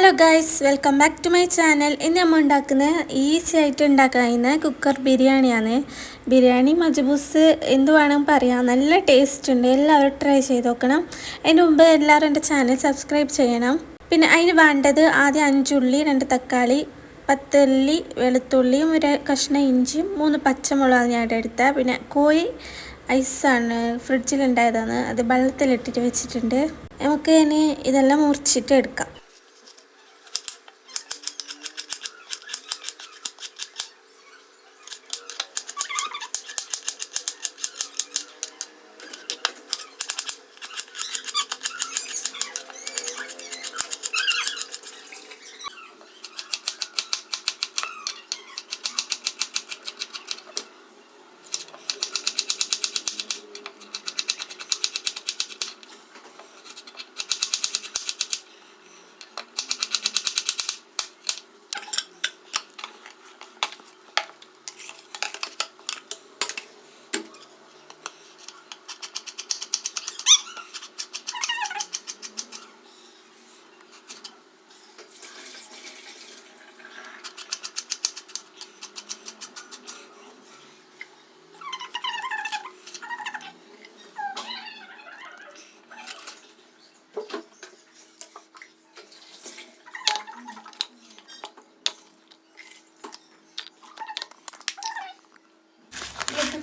Hello guys, welcome back to my channel. ഇന്ന് നമ്മൾ ഉണ്ടാക്കുന്ന ഈസി ആയിട്ട് ഉണ്ടാക്കുന്ന കുക്കർ ബിരിയാണിയാണ്. ബിരിയാണി മജ്ബൂസ് എന്ത് വേണം പറയാം, നല്ല ടേസ്റ്റ് ഉണ്ട്. എല്ലാവരും ട്രൈ ചെയ്ത് നോക്കണം. അതിന് മുമ്പ് എല്ലാവരും എൻ്റെ ചാനൽ സബ്സ്ക്രൈബ് ചെയ്യണം. പിന്നെ അതിന് വേണ്ടത് ആദ്യം 5 ഉള്ളി, 2 തക്കാളി, 10 ഉള്ളി വെളുത്തുള്ളിയും, ഒരു കഷ്ണം ഇഞ്ചിയും, 3 പച്ചമുളകാണ് ഞാൻ എടുത്തത്. പിന്നെ കോഴി ഐസാണ്, ഫ്രിഡ്ജിലുണ്ടായതാണ്, അത് വെള്ളത്തിലിട്ടിട്ട് വെച്ചിട്ടുണ്ട്. നമുക്ക് ഇനി ഇതെല്ലാം മുറിച്ചിട്ട് എടുക്കാം.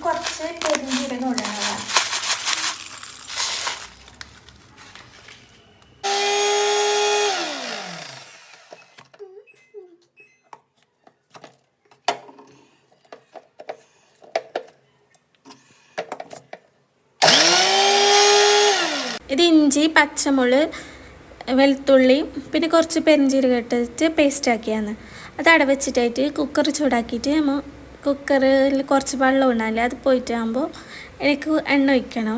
കുറച്ച് പെരുംജീരകം ഇടണം. ഇത് ഇഞ്ചി, പച്ചമുളക്, വെളുത്തുള്ളി, പിന്നെ കുറച്ച് പെരുംജീരകം ഇട്ടിട്ട് പേസ്റ്റ് ആക്കിയാണ്. അത് അടവച്ചിട്ടായിട്ട് കുക്കർ ചൂടാക്കിയിട്ട് നമ്മൾ കുക്കറിൽ കുറച്ച് വെള്ളം ഉണ്ടാവില്ല, അത് പോയിട്ടാകുമ്പോൾ അതിലേക്ക് എണ്ണ ഒഴിക്കണം.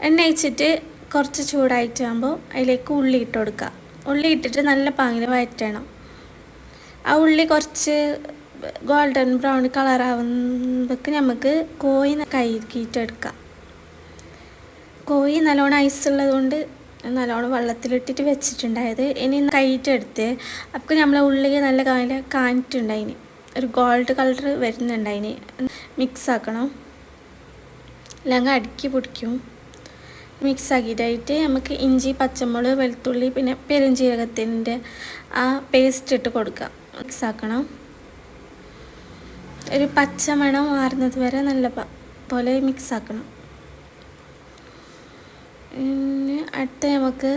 എണ്ണ ഒഴിച്ചിട്ട് കുറച്ച് ചൂടായിട്ടാകുമ്പോൾ അതിലേക്ക് ഉള്ളി ഇട്ട് കൊടുക്കുക. ഉള്ളി ഇട്ടിട്ട് നല്ല പാങ്ങിൽ വഴറ്റണം. ആ ഉള്ളി കുറച്ച് ഗോൾഡൻ ബ്രൗൺ കളറാവുമ്പോഴേക്ക് നമുക്ക് കോഴി കഴുകിയിട്ടെടുക്കാം. കോഴി നല്ലോണം ഐസുള്ളത് കൊണ്ട് നല്ലോണം വെള്ളത്തിലിട്ടിട്ട് വെച്ചിട്ടുണ്ടായത്. ഇനി കഴുകിയിട്ടെടുത്ത് അപ്പോൾ നമ്മളെ ഉള്ളി നല്ല കാണിട്ടുണ്ടായിന്, ഒരു ഗോൾഡ് കളർ വരുന്നുണ്ടതിന്. മിക്സ് ആക്കണം, അല്ലെങ്കിൽ അടുക്കി പിടിക്കും. മിക്സ് ആക്കിയിട്ടായിട്ട് നമുക്ക് ഇഞ്ചി, പച്ചമുളക്, വെളുത്തുള്ളി, പിന്നെ പെരുംജീരകത്തിൻ്റെ ആ പേസ്റ്റ് ഇട്ട് കൊടുക്കാം. മിക്സ് ആക്കണം, ഒരു പച്ചമണം മാറുന്നത് വരെ നല്ല പോലെ മിക്സ് ആക്കണം. പിന്നെ അടുത്ത നമുക്ക്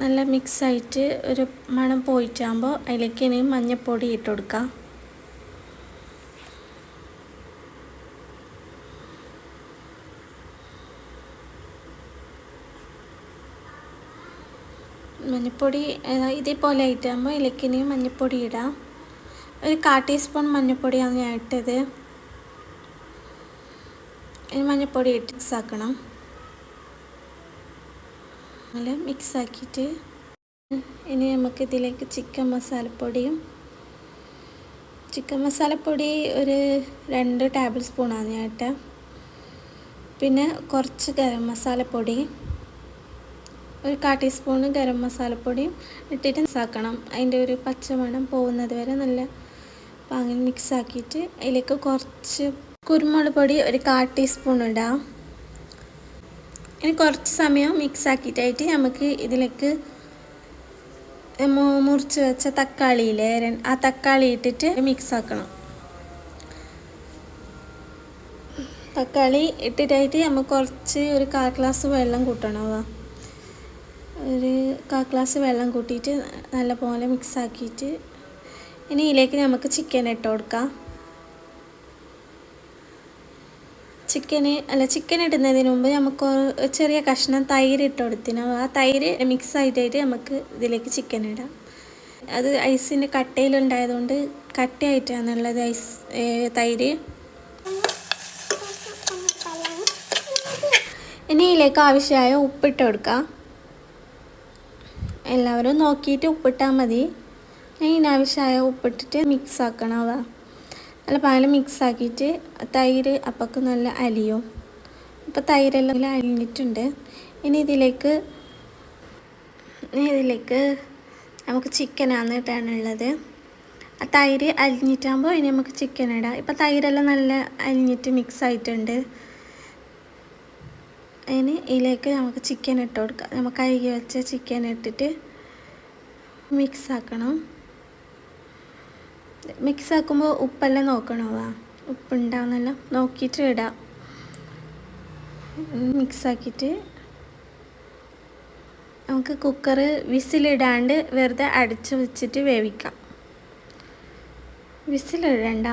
നല്ല മിക്സായിട്ട് ഒരു മണം പോയിട്ടാകുമ്പോൾ അതിലേക്ക് ഇനി മഞ്ഞൾപ്പൊടി ഇട്ട് കൊടുക്കാം. മഞ്ഞൾപ്പൊടി ഇതേപോലെ ആയിട്ടാകുമ്പോൾ അതിലേക്ക് ഇനി മഞ്ഞൾപ്പൊടി ഇടാം. ഒരു 1/4 ടീസ്പൂൺ മഞ്ഞൾപ്പൊടിയാണ് ഞാൻ ഇട്ടത്. ഇനി മഞ്ഞൾപ്പൊടി ഇട്ട് മിക്സ് ആക്കണം. നല്ല മിക്സ് ആക്കിയിട്ട് ഇനി നമുക്ക് ഇതിലേക്ക് ചിക്കൻ മസാലപ്പൊടി ഒരു 2 ടേബിൾ സ്പൂണാണ് ഞാൻ ഇട്ടത്. പിന്നെ കുറച്ച് ഗരം മസാലപ്പൊടി, ഒരു 1/4 ടീസ്പൂൺ ഗരം മസാലപ്പൊടിയും ഇട്ടിട്ട് മിക്സ് ആക്കണം. അതിൻ്റെ ഒരു പച്ചമണം പോകുന്നത് വരെ നല്ല പാങ്ങിൽ മിക്സ് ആക്കിയിട്ട് അതിലേക്ക് കുറച്ച് കുരുമുളക് പൊടി ഒരു 1/4 ടീസ്പൂൺ ഇടാം. ഇനി കുറച്ച് സമയം മിക്സ് ആക്കിയിട്ടായിട്ട് നമുക്ക് ഇതിലേക്ക് മുറിച്ച് വെച്ച തക്കാളിയിലെ ആ തക്കാളി ഇട്ടിട്ട് മിക്സ് ആക്കണം. തക്കാളി ഇട്ടിട്ടായിട്ട് നമുക്ക് കുറച്ച് ഒരു 1/4 ഗ്ലാസ് വെള്ളം കൂട്ടണം. ഒരു 1/4 ഗ്ലാസ് വെള്ളം കൂട്ടിയിട്ട് നല്ലപോലെ മിക്സ് ആക്കിയിട്ട് ഇനി ഇതിലേക്ക് നമുക്ക് ചിക്കൻ ഇട്ട് കൊടുക്കാം. ചിക്കൻ ഇടുന്നതിന് മുമ്പ് നമുക്ക് ചെറിയ കഷ്ണം തൈര് ഇട്ട് കൊടുത്തിന്. ആ തൈര് മിക്സ് ആയിട്ടായിട്ട് നമുക്ക് ഇതിലേക്ക് ചിക്കൻ ഇടാം. അത് ഐസിൻ്റെ കട്ടയിലുണ്ടായതുകൊണ്ട് കട്ടയായിട്ടാണുള്ളത് തൈര്. ഇനി ഇതിലേക്ക് ആവശ്യമായ ഉപ്പിട്ട് കൊടുക്കാം. എല്ലാവരും നോക്കിയിട്ട് ഉപ്പിട്ടാൽ മതി. ഇതിനാവശ്യമായ ഉപ്പിട്ടിട്ട് മിക്സ് ആക്കണം. നല്ല പാല് മിക്സ് ആക്കിയിട്ട് തൈര് അപ്പൊക്ക് നല്ല അലിയും. അപ്പോൾ തൈരെല്ലാം അലിഞ്ഞിട്ടുണ്ട്. ഇനി ഇതിലേക്ക് നമുക്ക് ചിക്കനാണ് ഇടാനുള്ളത്. ആ തൈര് അലിഞ്ഞിട്ടാകുമ്പോൾ ഇനി നമുക്ക് ചിക്കൻ ഇടാം. ഇപ്പോൾ തൈരെല്ലാം നല്ല അലിഞ്ഞിട്ട് മിക്സ് ആയിട്ടുണ്ട്. ഇനി ഇതിലേക്ക് നമുക്ക് ചിക്കൻ ഇട്ട് കൊടുക്കാം. നമുക്ക് കഴുകി വെച്ച ചിക്കൻ ഇട്ടിട്ട് മിക്സ് ആക്കണം. മിക്സ് ആക്കുമ്പോൾ ഉപ്പെല്ലാം നോക്കണോ, ഉപ്പുണ്ടാവുന്നല്ലോ നോക്കിയിട്ട് ഇടാം. മിക്സാക്കിയിട്ട് നമുക്ക് കുക്കർ വിസിലിടാണ്ട് വെറുതെ അടച്ചു വെച്ചിട്ട് വേവിക്കാം. വിസിലിടണ്ട,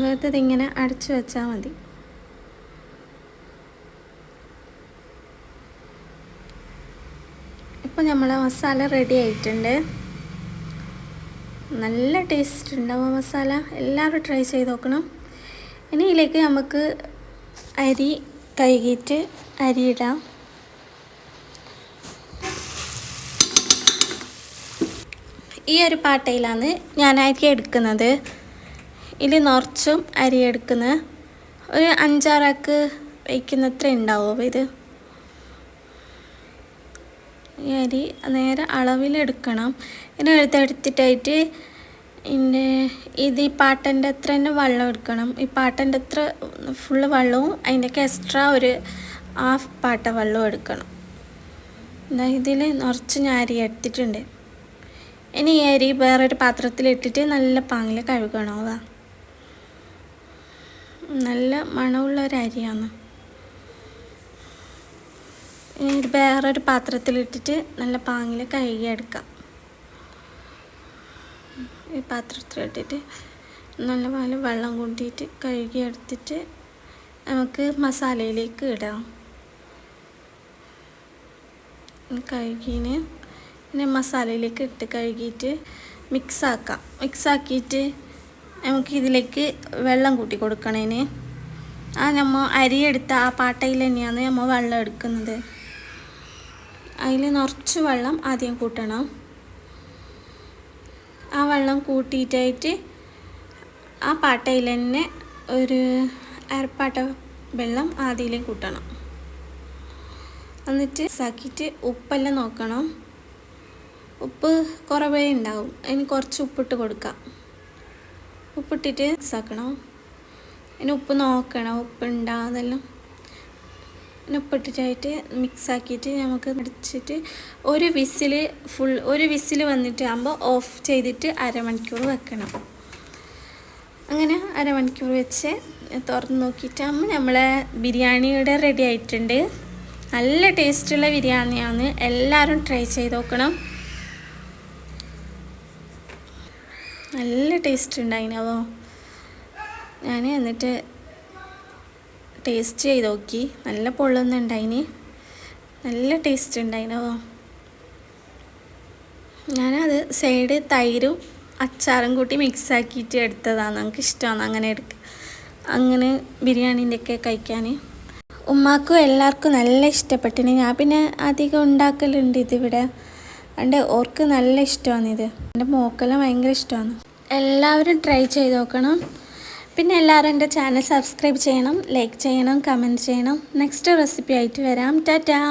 വെറുതെ ഇതിങ്ങനെ അടച്ചു വെച്ചാൽ മതി. ഇപ്പോൾ നമ്മളെ മസാല റെഡി ആയിട്ടുണ്ട്. നല്ല ടേസ്റ്റ് ഉണ്ടാവും മസാല. എല്ലാവരും ട്രൈ ചെയ്ത് നോക്കണം. ഇനി ഇതിലേക്ക് നമുക്ക് അരി കഴുകിയിട്ട് അരി ഇടാം. ഈ ഒരു പാട്ടയിലാണ് ഞാൻ അരി എടുക്കുന്നത്. ഇതിൽ നിറച്ചും അരി എടുക്കുന്നത്. ഒരു 5-6 ആൾക്ക് വയ്ക്കുന്നത്ര ഉണ്ടാവും ഇത്. ഈ അരി നേരെ അളവിലെടുക്കണം. ഇനി എടുത്തിട്ടായിട്ട് ഈ പാട്ടൻ്റെ അത്ര തന്നെ വെള്ളം എടുക്കണം. ഈ പാട്ടൻ്റെ അത്ര ഫുള്ള് വെള്ളവും അതിൻ്റെയൊക്കെ എക്സ്ട്രാ ഒരു 1/2 പാട്ട വെള്ളവും എടുക്കണം. ഇതിൽ നിറച്ച് ഞാൻ അരി എടുത്തിട്ടുണ്ട്. ഇനി ഈ അരി വേറൊരു പാത്രത്തിലിട്ടിട്ട് നല്ല പാങ്ങിൽ കഴുകണം. നല്ല മണമുള്ളൊരു അരിയാണ്. ഇത് വേറൊരു പാത്രത്തിലിട്ടിട്ട് നല്ല പാങ്ങിൽ കഴുകിയെടുക്കാം. ഈ പാത്രത്തിലിട്ടിട്ട് നല്ല പോലെ വെള്ളം കൂട്ടിയിട്ട് കഴുകിയെടുത്തിട്ട് നമുക്ക് മസാലയിലേക്ക് ഇടാം. പിന്നെ മസാലയിലേക്ക് ഇട്ട് കഴുകിയിട്ട് മിക്സാക്കാം. മിക്സാക്കിയിട്ട് നമുക്ക് ഇതിലേക്ക് വെള്ളം കൂട്ടി കൊടുക്കണേന്. നമ്മൾ അരിയെടുത്ത ആ പാട്ടയിൽ തന്നെയാണ് നമ്മൾ വെള്ളം എടുക്കുന്നത്. അതിൽ നിറച്ച് വെള്ളം ആദ്യം കൂട്ടണം. ആ വെള്ളം കൂട്ടിയിട്ടായിട്ട് ആ പാട്ടയിൽ തന്നെ ഒരു 1/2 പാട്ട വെള്ളം ആദ്യം കൂട്ടണം. എന്നിട്ട് ആക്കിയിട്ട് ഉപ്പെല്ലാം നോക്കണം. ഉപ്പ് കുറവേ ഉണ്ടാവും. അതിന് കുറച്ച് ഉപ്പിട്ട് കൊടുക്കാം. ഉപ്പിട്ടിട്ട് മിക്സാക്കണം. അതിന് ഉപ്പ് നോക്കണം, ഉപ്പുണ്ടോ അതെല്ലാം. പിന്നെ ഉപ്പിട്ടിട്ടായിട്ട് മിക്സാക്കിയിട്ട് നമുക്ക് അടിച്ചിട്ട് ഒരു വിസിൽ വന്നിട്ട് ആകുമ്പോൾ ഓഫ് ചെയ്തിട്ട് 1/2 മണിക്കൂർ വെക്കണം. അങ്ങനെ 1/2 മണിക്കൂർ വെച്ച് തുറന്ന് നോക്കിയിട്ടാകുമ്പോൾ നമ്മളെ ബിരിയാണിയുടെ റെഡി ആയിട്ടുണ്ട്. നല്ല ടേസ്റ്റുള്ള ബിരിയാണിയാണ്. എല്ലാവരും ട്രൈ ചെയ്ത് നോക്കണം. നല്ല ടേസ്റ്റ് ഉണ്ടായിനോ. ഞാൻ എന്നിട്ട് ടേസ്റ്റ് ചെയ്ത് നോക്കി. നല്ല പൊള്ളുന്നുണ്ടായിന്. നല്ല ടേസ്റ്റ് ഉണ്ടായിനോ. ഞാനത് സൈഡ് തൈരും അച്ചാറും കൂട്ടി മിക്സാക്കിയിട്ട് എടുത്തതാണ്. നമുക്ക് ഇഷ്ടമാണ് അങ്ങനെ ബിരിയാണീൻ്റെയൊക്കെ കഴിക്കാൻ. ഉമ്മാക്കും എല്ലാവർക്കും നല്ല ഇഷ്ടപ്പെട്ടിന്. ഞാൻ പിന്നെ അധികം ഉണ്ടാക്കലുണ്ട് ഇതിവിടെ. അതുകൊണ്ട് ഓർക്ക് നല്ല ഇഷ്ടമാണിത്. എൻ്റെ മോക്കെല്ലാം ഭയങ്കര ഇഷ്ടമാണ്. എല്ലാവരും ട്രൈ ചെയ്ത് നോക്കണം. പിന്നെ എല്ലാവരും എൻ്റെ ചാനൽ സബ്സ്ക്രൈബ് ചെയ്യണം, ലൈക്ക് ചെയ്യണം, കമൻറ്റ് ചെയ്യണം. നെക്സ്റ്റ് റെസിപ്പി ആയിട്ട് വരാം. ടാറ്റാ.